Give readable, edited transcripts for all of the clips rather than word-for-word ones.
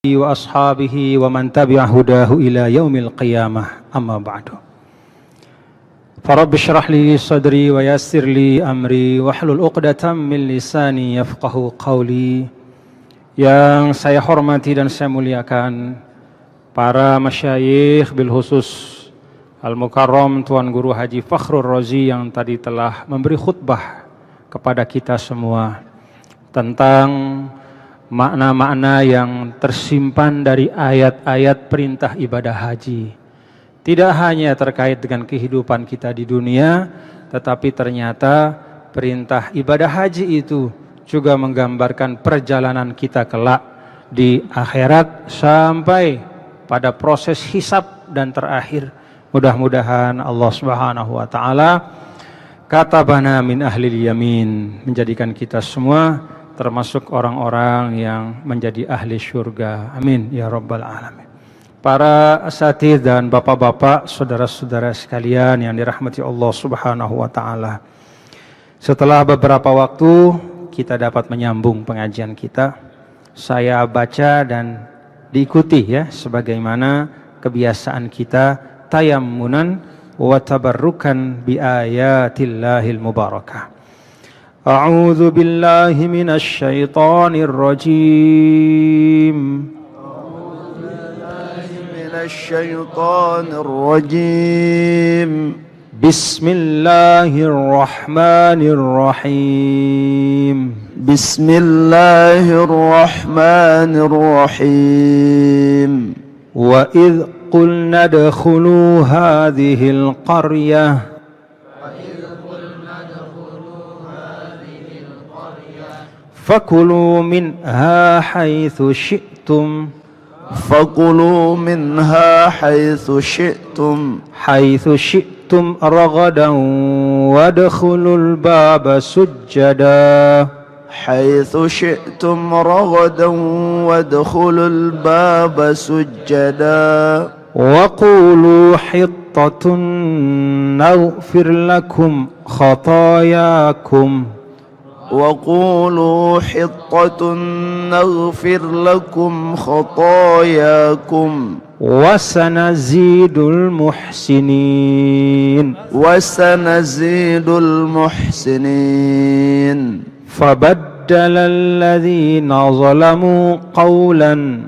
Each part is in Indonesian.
wa ashabihi wa man tabi'a hudahu ila yaumil qiyamah, amma ba'du. Farabbi syrah li sadri wa yassir li amri wahlul uqdatam min lisani yafqahu qawli. Yang saya hormati dan saya muliakan para masyayikh bil khusus Al-Mukarram Tuan Guru Haji Fakhrur Razi yang tadi telah memberi khutbah kepada kita semua tentang makna-makna yang tersimpan dari ayat-ayat perintah ibadah haji. Tidak hanya terkait dengan kehidupan kita di dunia, tetapi ternyata perintah ibadah haji itu juga menggambarkan perjalanan kita kelak di akhirat sampai pada proses hisab dan terakhir. Mudah-mudahan Allah Subhanahu wa taala katabana min ahlil yamin, menjadikan kita semua termasuk orang-orang yang menjadi ahli syurga. Amin ya rabbal alamin. Para asatidz dan bapak-bapak, saudara-saudara sekalian yang dirahmati Allah Subhanahu wa taala. Setelah beberapa waktu kita dapat menyambung pengajian kita, saya baca dan diikuti ya sebagaimana kebiasaan kita tayammunan wa tabarrukan bi ayatillahil mubarakah. A'udzu billahi minasy syaithanir rajim. A'udzu billahi minasy syaithanir rajim. Bismillahirrahmanirrahim. Bismillahirrahmanirrahim. Wa idh qulna adkhulu hadhil qaryah fakulu minha haitsu syi'tum haitsu syi'tum ragadan wadkhulul baba sujjada wa qulu hittatun naghfir lakum khatayakum وقولوا حطة نغفر لكم خطاياكم وسنزيد المحسنين فبدل الذين ظلموا قولا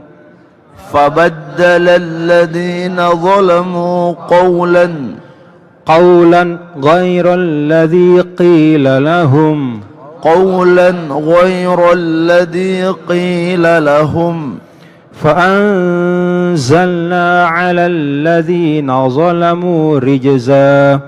غير الذي قيل لهم فأنزلنا على الذين ظلموا رجزا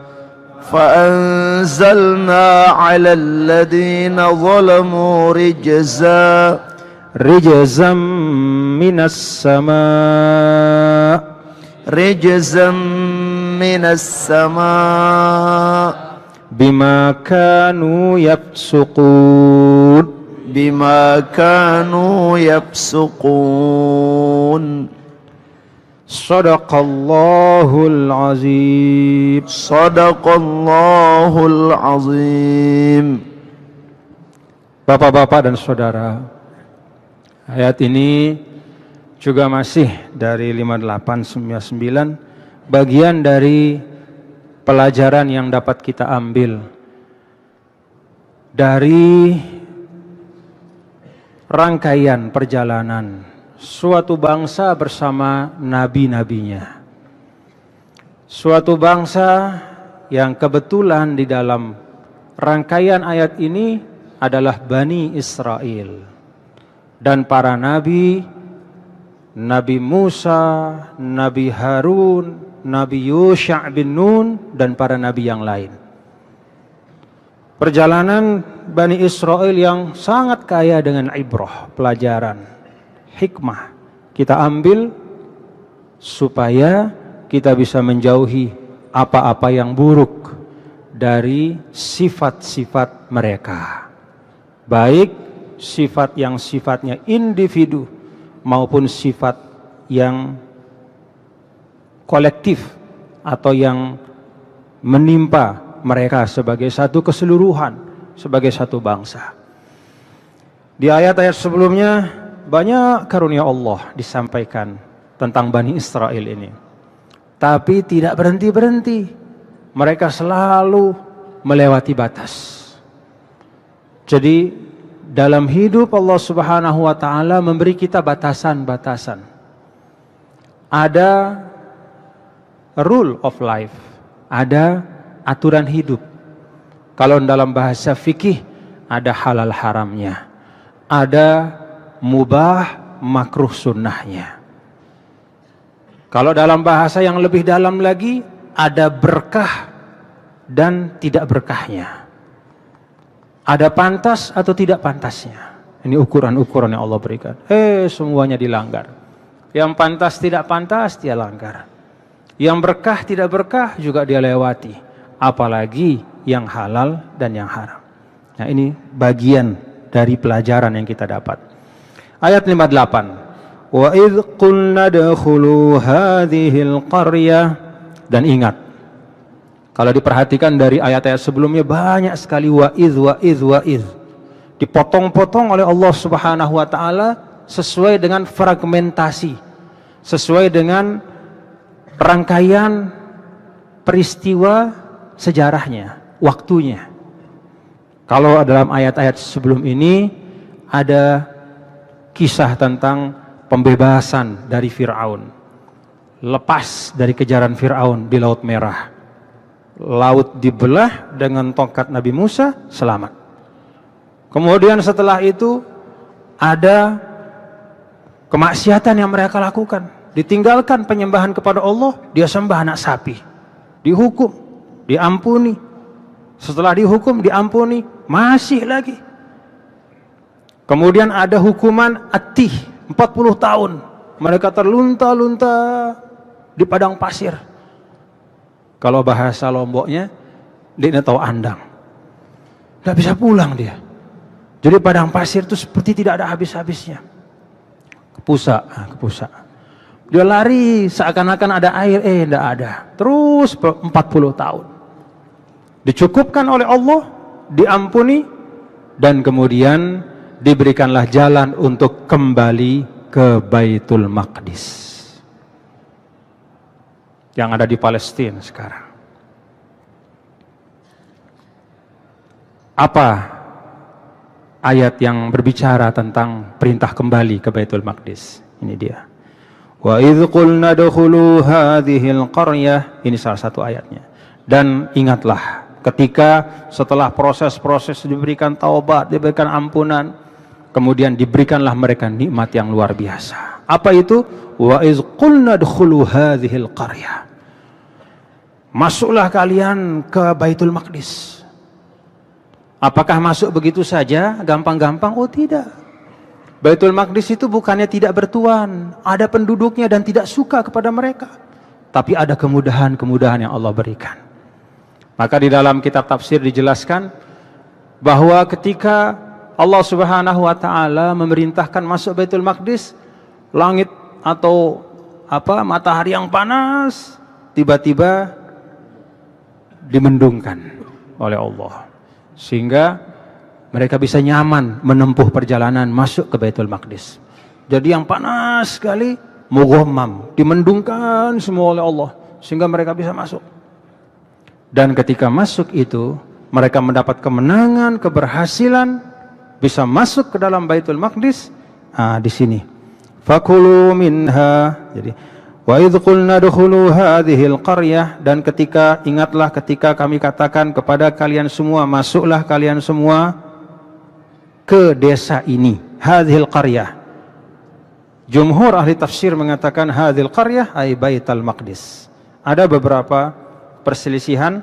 من السماء بما كانوا يفسقون صدق الله العظيم. Bapak-bapak dan saudara, ayat ini juga masih dari 5899, bagian dari pelajaran yang dapat kita ambil dari rangkaian perjalanan suatu bangsa bersama nabi-nabinya. Suatu bangsa yang kebetulan di dalam rangkaian ayat ini adalah Bani Israel. Dan para nabi, Nabi Musa, Nabi Harun, Nabi Yusha' bin Nun, dan para nabi yang lain. Perjalanan Bani Israel yang sangat kaya dengan ibrah, pelajaran, hikmah kita ambil supaya kita bisa menjauhi apa-apa yang buruk dari sifat-sifat mereka. Baik sifat yang sifatnya individu maupun sifat yang kolektif atau yang menimpa mereka sebagai satu keseluruhan, sebagai satu bangsa. Di ayat-ayat sebelumnya banyak karunia Allah disampaikan tentang Bani Israel ini. Tapi tidak berhenti-berhenti. Mereka selalu melewati batas. Jadi dalam hidup Allah Subhanahu wa taala memberi kita batasan-batasan. Ada rule of life, ada aturan hidup. Kalau dalam bahasa fikih ada halal haramnya, ada mubah makruh sunnahnya. Kalau dalam bahasa yang lebih dalam lagi ada berkah dan tidak berkahnya, ada pantas atau tidak pantasnya. Ini ukuran-ukuran yang Allah berikan. Semuanya dilanggar. Yang pantas tidak pantas dia langgar, yang berkah tidak berkah juga dia lewati, apalagi yang halal dan yang haram. Nah, ini bagian dari pelajaran yang kita dapat. Ayat 58. Wa idh qulna dakhulu hadhil qaryah, dan ingat, kalau diperhatikan dari ayat-ayat sebelumnya banyak sekali wa idh, dipotong-potong oleh Allah Subhanahu wa taala sesuai dengan fragmentasi, sesuai dengan rangkaian peristiwa sejarahnya, waktunya. Kalau dalam ayat-ayat sebelum ini ada kisah tentang pembebasan dari Fir'aun, lepas dari kejaran Fir'aun di Laut Merah, laut dibelah dengan tongkat Nabi Musa, selamat. Kemudian setelah itu ada kemaksiatan yang mereka lakukan, ditinggalkan penyembahan kepada Allah, dia sembah anak sapi, dihukum, diampuni. Setelah dihukum, diampuni, masih lagi. Kemudian ada hukuman atih, 40 tahun mereka terlunta-lunta di padang pasir. Kalau bahasa Lomboknya, dia tahu andang, nggak bisa pulang dia. Jadi padang pasir itu seperti tidak ada habis-habisnya. Kepusa. Dia lari seakan-akan ada air, tidak ada. Terus 40 tahun. Dicukupkan oleh Allah, diampuni, dan kemudian diberikanlah jalan untuk kembali ke Baitul Maqdis yang ada di Palestina sekarang. Apa ayat yang berbicara tentang perintah kembali ke Baitul Maqdis? Ini dia. Wa idz qulna dukhulu hadhil qaryah, ini salah satu ayatnya. Dan ingatlah ketika setelah proses-proses diberikan taubat, diberikan ampunan, kemudian diberikanlah mereka nikmat yang luar biasa. Apa itu? Wa iz qulna dkhulu hadhil qaryah. Masuklah kalian ke Baitul Maqdis. Apakah masuk begitu saja, gampang-gampang? Oh tidak. Baitul Maqdis itu bukannya tidak bertuan, ada penduduknya dan tidak suka kepada mereka, tapi ada kemudahan-kemudahan yang Allah berikan. Maka di dalam kitab tafsir dijelaskan bahwa ketika Allah Subhanahu wa taala memerintahkan masuk Baitul Maqdis, langit atau matahari yang panas tiba-tiba dimendungkan oleh Allah, sehingga mereka bisa nyaman menempuh perjalanan masuk ke Baitul Maqdis. Jadi yang panas sekali mughammam, dimendungkan semua oleh Allah sehingga mereka bisa masuk. Dan ketika masuk itu mereka mendapat kemenangan, keberhasilan, bisa masuk ke dalam Baitul Maqdis. Di sini fakulu minha. Jadi wa idz qulna dukhulu hadhil qaryah, dan ingatlah ketika kami katakan kepada kalian semua, masuklah kalian semua ke desa ini, hadhil qaryah. Jumhur ahli tafsir mengatakan hadhil qaryah ay Baitul Maqdis. Ada beberapa perselisihan,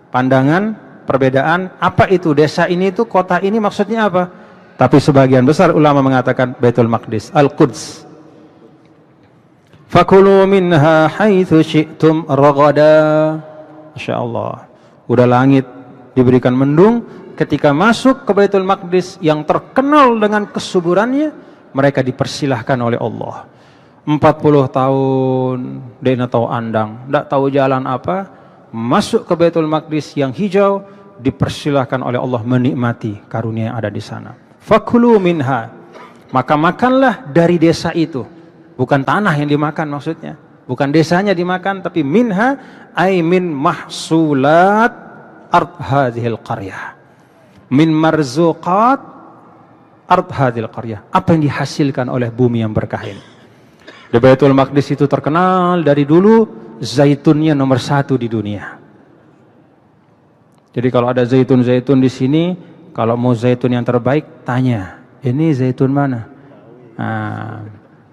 pandangan, perbedaan, apa itu desa ini, itu kota ini maksudnya apa? Tapi sebagian besar ulama mengatakan Baitul Maqdis, Al-Quds. Fakulu minha haitsu syi'tum ragada. Masyaallah. Udah langit diberikan mendung, ketika masuk ke Baitul Maqdis yang terkenal dengan kesuburannya, mereka dipersilahkan oleh Allah. 40 tahun dia tahu andang, enggak tahu jalan apa, masuk ke Baitul Maqdis yang hijau, dipersilahkan oleh Allah menikmati karunia yang ada di sana. Fakulu minha. Maka makanlah dari desa itu. Bukan tanah yang dimakan maksudnya. Bukan desanya dimakan, tapi minha ay min mahsulat ard hadhil qaryah. Min marzuqat ard hadhil qaryah. Apa yang dihasilkan oleh bumi yang berkah ini. Di Baitul Maqdis itu terkenal dari dulu zaitunnya nomor 1 di dunia. Jadi kalau ada zaitun-zaitun di sini, kalau mau zaitun yang terbaik, tanya, ini zaitun mana? Nah,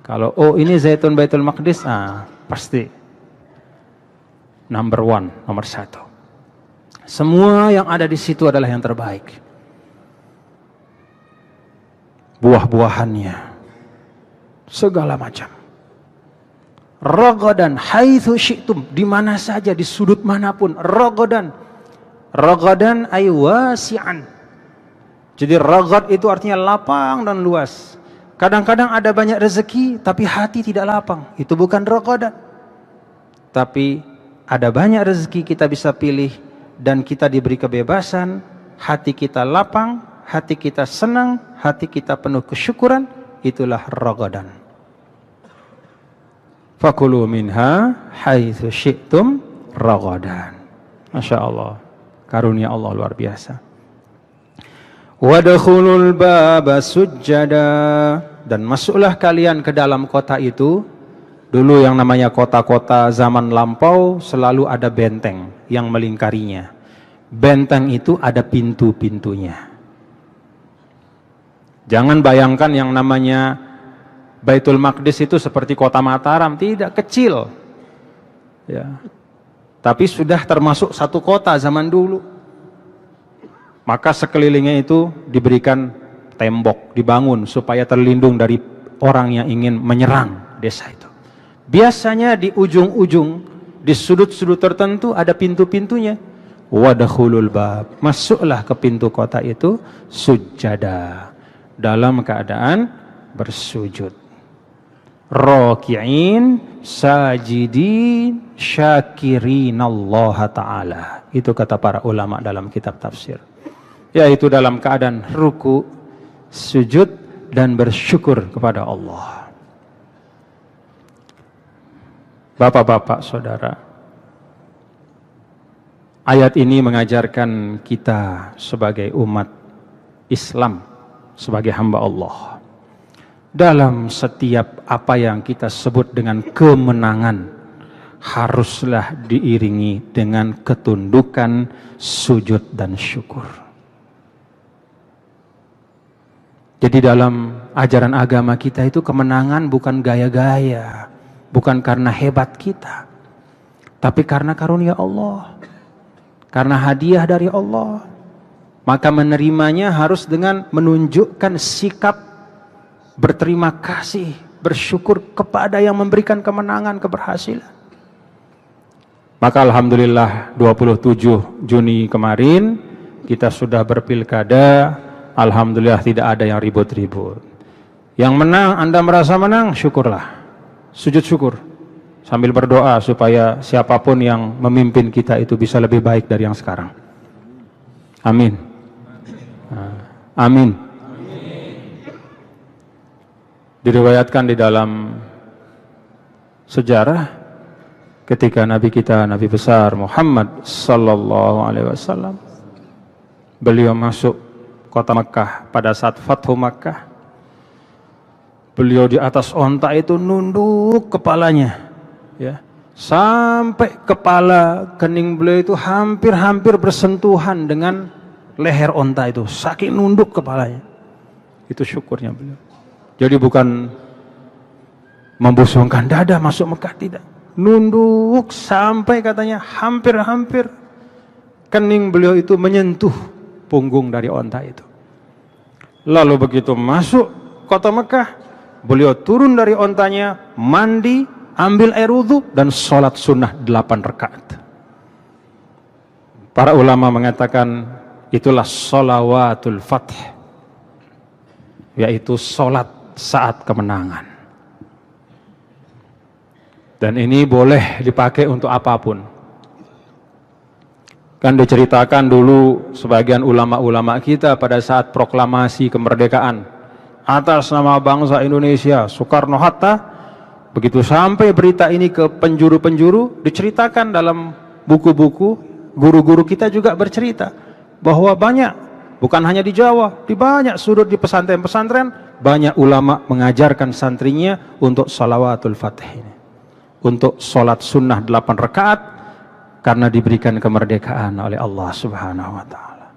kalau ini zaitun Baitul Maqdis, pasti nomor 1. Semua yang ada di situ adalah yang terbaik. Buah-buahannya, segala macam. Ragadan haitsu syi'tum, di mana saja, di sudut manapun. Ragadan ay wasi'an. Jadi ragad itu artinya lapang dan luas. Kadang-kadang ada banyak rezeki tapi hati tidak lapang. Itu bukan ragadan. Tapi ada banyak rezeki kita bisa pilih dan kita diberi kebebasan, hati kita lapang, hati kita senang, hati kita penuh kesyukuran, itulah ragadan. Fakulu minha haitsu syi'tum ragadan. Masya Allah, karunia Allah luar biasa. Wadkhulul baba sujjada, dan masuklah kalian ke dalam kota itu. Dulu yang namanya kota-kota zaman lampau selalu ada benteng yang melingkarinya. Benteng itu ada pintu-pintunya. Jangan bayangkan yang namanya Baitul Maqdis itu seperti kota Mataram, tidak, kecil. Ya. Tapi sudah termasuk satu kota zaman dulu. Maka sekelilingnya itu diberikan tembok, dibangun supaya terlindung dari orang yang ingin menyerang desa itu. Biasanya di ujung-ujung, di sudut-sudut tertentu ada pintu-pintunya. Wadkhulul bab, masuklah ke pintu kota itu sujada, dalam keadaan bersujud. Raki'in, sajidin, syakirin Allah Ta'ala. Itu kata para ulama dalam kitab tafsir. Yaitu dalam keadaan ruku, sujud, dan bersyukur kepada Allah. Bapak-bapak, saudara, ayat ini mengajarkan kita sebagai umat Islam, sebagai hamba Allah, dalam setiap apa yang kita sebut dengan kemenangan, haruslah diiringi dengan ketundukan, sujud, dan syukur. Jadi dalam ajaran agama kita itu kemenangan bukan gaya-gaya, bukan karena hebat kita, tapi karena karunia Allah, karena hadiah dari Allah. Maka menerimanya harus dengan menunjukkan sikap berterima kasih, bersyukur kepada yang memberikan kemenangan, keberhasilan. Maka alhamdulillah 27 Juni kemarin kita sudah berpilkada. Alhamdulillah tidak ada yang ribut-ribut. Yang menang, Anda merasa menang, syukurlah. Sujud syukur. Sambil berdoa supaya siapapun yang memimpin kita itu bisa lebih baik dari yang sekarang. Amin. Amin. Diriwayatkan di dalam sejarah ketika Nabi kita, Nabi besar Muhammad sallallahu alaihi wasallam, beliau masuk kota Mekah pada saat Fathu Makkah. Beliau di atas onta itu nunduk kepalanya, ya, sampai kepala kening beliau itu hampir-hampir bersentuhan dengan leher onta itu, saking nunduk kepalanya. Itu syukurnya beliau. Jadi bukan membusungkan dada masuk Mekah, tidak. Nunduk sampai katanya hampir-hampir kening beliau itu menyentuh punggung dari onta itu. Lalu begitu masuk kota Mekah, beliau turun dari ontanya, mandi, ambil air wudhu, dan sholat sunnah 8 rakaat. Para ulama mengatakan itulah sholawatul fath, yaitu sholat saat kemenangan. Dan ini boleh dipakai untuk apapun. Kan diceritakan dulu sebagian ulama-ulama kita pada saat proklamasi kemerdekaan atas nama bangsa Indonesia, Soekarno-Hatta. Begitu sampai berita ini ke penjuru-penjuru, diceritakan dalam buku-buku, guru-guru kita juga bercerita bahwa banyak, bukan hanya di Jawa, di banyak sudut di pesantren-pesantren, banyak ulama mengajarkan santrinya untuk salawatul fatih ini, untuk sholat sunnah 8 rakaat, karena diberikan kemerdekaan oleh Allah Subhanahu wa ta'ala.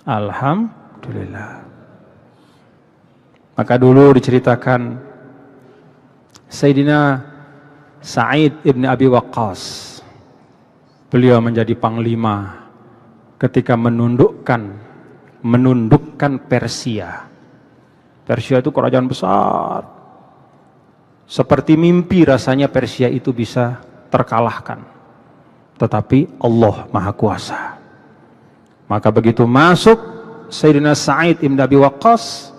Alhamdulillah. Maka dulu diceritakan Sayyidina Sa'id ibn Abi Waqqas, beliau menjadi panglima ketika menundukkan Persia. Persia itu kerajaan besar. Seperti mimpi rasanya Persia itu bisa terkalahkan. Tetapi Allah Maha Kuasa. Maka begitu masuk Sayyidina Sa'id ibn Abi Waqqas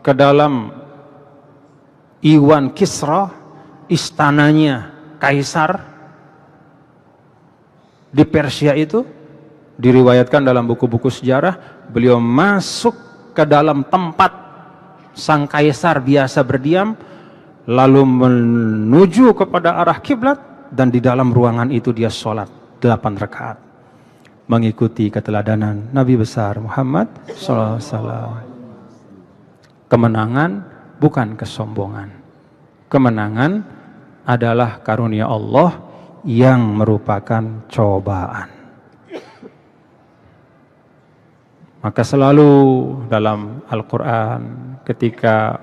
ke dalam Iwan Kisra, istananya Kaisar di Persia itu, diriwayatkan dalam buku-buku sejarah, beliau masuk ke dalam tempat sang Kaisar biasa berdiam, lalu menuju kepada arah kiblat, dan di dalam ruangan itu dia sholat 8 rakaat mengikuti keteladanan Nabi besar Muhammad SAW. Kemenangan bukan kesombongan. Kemenangan adalah karunia Allah yang merupakan cobaan. Maka selalu dalam Al-Quran ketika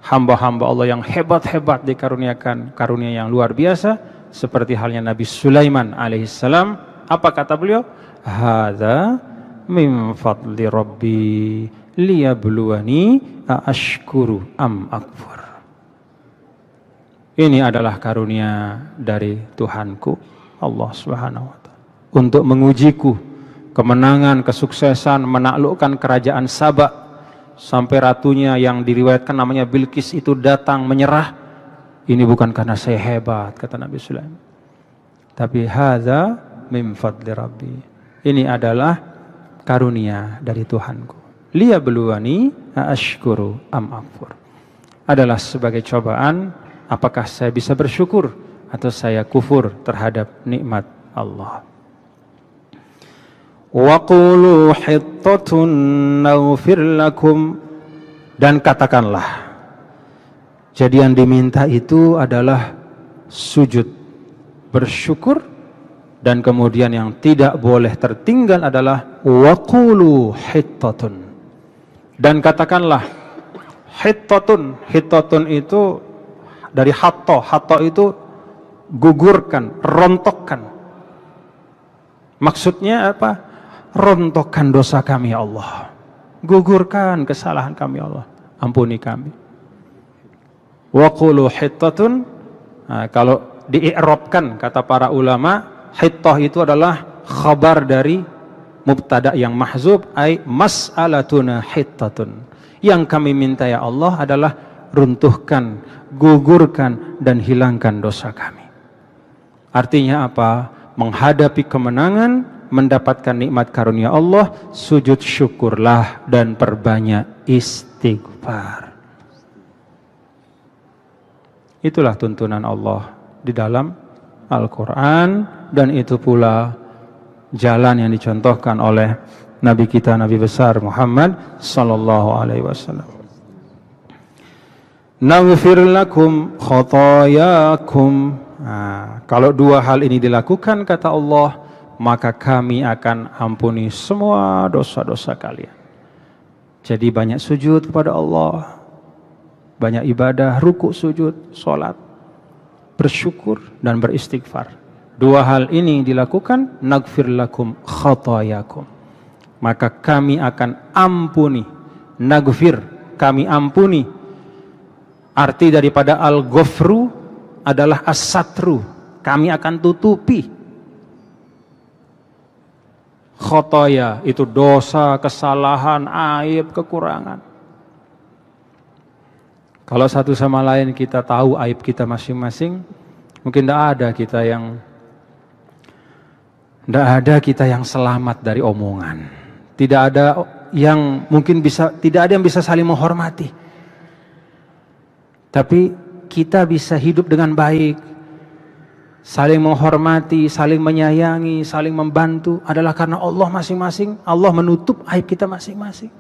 hamba-hamba Allah yang hebat-hebat dikaruniakan karunia yang luar biasa, seperti halnya Nabi Sulaiman alaihissalam, apa kata beliau? Hadza min fadli rabbi liyabluwani aashkuru am akfur. Ini adalah karunia dari Tuhanku Allah Subhanahu wa ta'ala untuk mengujiku, kemenangan, kesuksesan, menaklukkan kerajaan Saba sampai ratunya yang diriwayatkan namanya Bilqis itu datang menyerah. Ini bukan karena saya hebat, kata Nabi Sulaiman, tapi hadza min fadli rabbi. Ini adalah karunia dari Tuhanku. Liyabluwani aashkuru am akfur. Adalah sebagai cobaan, apakah saya bisa bersyukur atau saya kufur terhadap nikmat Allah. Wa qulu hittatun naghfir lakum, dan katakanlah. Jadi yang diminta itu adalah sujud, bersyukur, dan kemudian yang tidak boleh tertinggal adalah wa qulu hittatun, dan katakanlah hittatun. Hittatun itu dari hatta. Hatta itu gugurkan, rontokkan. Maksudnya apa? Rontokkan dosa kami ya Allah, gugurkan kesalahan kami ya Allah, ampuni kami. Wa qulu hittatun, kalau di-i'rabkan kata para ulama, hittah itu adalah khabar dari mubtada yang mahzub, ay mas'alatuna hittatun. Yang kami minta ya Allah adalah runtuhkan, gugurkan, dan hilangkan dosa kami. Artinya apa? Menghadapi kemenangan, mendapatkan nikmat karunia Allah, sujud syukurlah dan perbanyak istighfar. Itulah tuntunan Allah di dalam Al-Quran, dan itu pula jalan yang dicontohkan oleh Nabi kita, Nabi besar Muhammad sallallahu alaihi wasallam. Naghfir lakum khotayakum. Kalau dua hal ini dilakukan, kata Allah, maka kami akan ampuni semua dosa-dosa kalian. Jadi banyak sujud kepada Allah, banyak ibadah, ruku, sujud, sholat, bersyukur, dan beristighfar. Dua hal ini dilakukan, naghfir lakum khotayakum, maka kami akan ampuni. Naghfir, kami ampuni. Arti daripada al-ghafru adalah as-satru, kami akan tutupi. Khotoya itu dosa, kesalahan, aib, kekurangan. Kalau satu sama lain kita tahu aib kita masing-masing, mungkin tidak ada kita yang selamat dari omongan. Tidak ada yang bisa saling menghormati. Tapi kita bisa hidup dengan baik, saling menghormati, saling menyayangi, saling membantu adalah karena Allah masing-masing. Allah menutup aib kita masing-masing.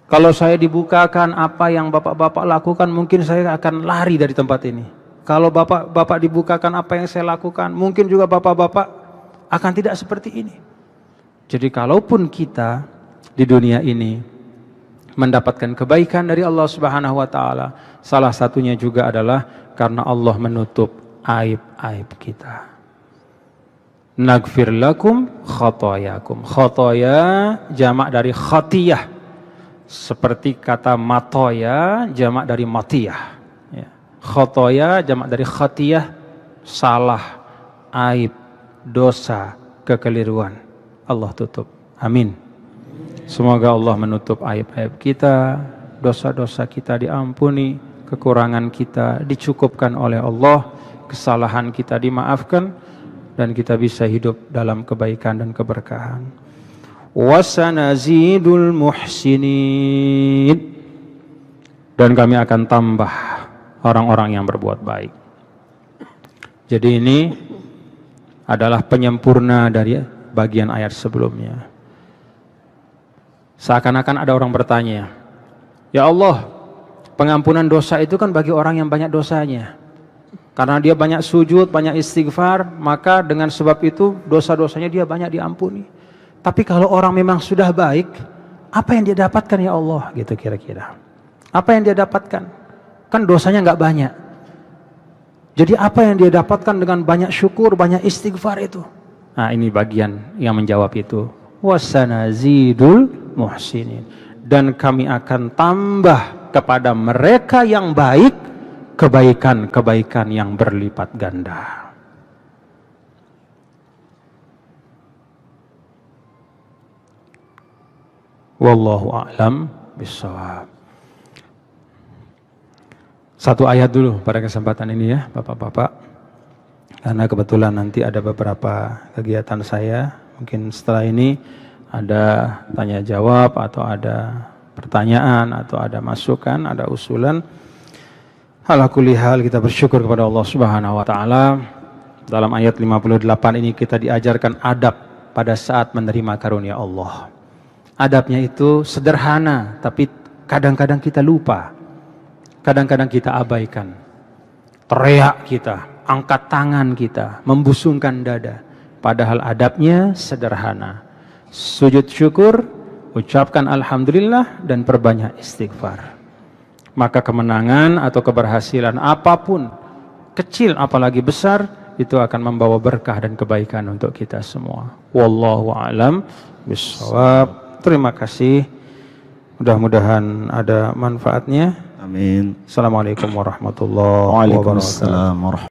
Kalau saya dibukakan apa yang bapak-bapak lakukan, mungkin saya akan lari dari tempat ini. Kalau bapak-bapak dibukakan apa yang saya lakukan, mungkin juga bapak-bapak akan tidak seperti ini. Jadi kalaupun kita di dunia ini mendapatkan kebaikan dari Allah Subhanahu wa taala, salah satunya juga adalah karena Allah menutup aib-aib kita. Naghfir lakum khotoyakum. Khotoya jamak dari khatiyah, seperti kata matoya jamak dari matiyah. Khotoya jamak dari khatiyah, salah, aib, dosa, kekeliruan. Allah tutup. Amin. Semoga Allah menutup aib-aib kita, dosa-dosa kita diampuni, kekurangan kita dicukupkan oleh Allah, kesalahan kita dimaafkan, dan kita bisa hidup dalam kebaikan dan keberkahan. Wasanazidul muhsinin, dan kami akan tambah orang-orang yang berbuat baik. Jadi ini adalah penyempurna dari bagian ayat sebelumnya. Seakan-akan ada orang bertanya, ya Allah, pengampunan dosa itu kan bagi orang yang banyak dosanya. Karena dia banyak sujud, banyak istighfar, maka dengan sebab itu dosa-dosanya dia banyak diampuni. Tapi kalau orang memang sudah baik, apa yang dia dapatkan ya Allah? Gitu kira-kira. Apa yang dia dapatkan? Kan dosanya nggak banyak. Jadi apa yang dia dapatkan dengan banyak syukur, banyak istighfar itu? Nah, ini bagian yang menjawab itu. Wasanazidul muhsinin, dan kami akan tambah kepada mereka yang baik kebaikan-kebaikan yang berlipat ganda. Wallahu a'lam bishawab. Satu ayat dulu pada kesempatan ini ya Bapak-bapak, karena kebetulan nanti ada beberapa kegiatan saya. Mungkin setelah ini ada tanya jawab atau ada pertanyaan atau ada masukan, ada usulan. Ala kulli hal kita bersyukur kepada Allah Subhanahu wa taala. Dalam ayat 58 ini kita diajarkan adab pada saat menerima karunia Allah. Adabnya itu sederhana, tapi kadang-kadang kita lupa. Kadang-kadang kita abaikan. Teriak kita, angkat tangan kita, membusungkan dada. Padahal adabnya sederhana. Sujud syukur, ucapkan alhamdulillah, dan perbanyak istighfar. Maka kemenangan atau keberhasilan apapun, kecil apalagi besar, itu akan membawa berkah dan kebaikan untuk kita semua. Wallahu a'lam bishawab. Terima kasih. Mudah-mudahan ada manfaatnya. Amin. Assalamualaikum warahmatullahi wabarakatuh. Waalaikumsalam warahmatullahi wabarakatuh.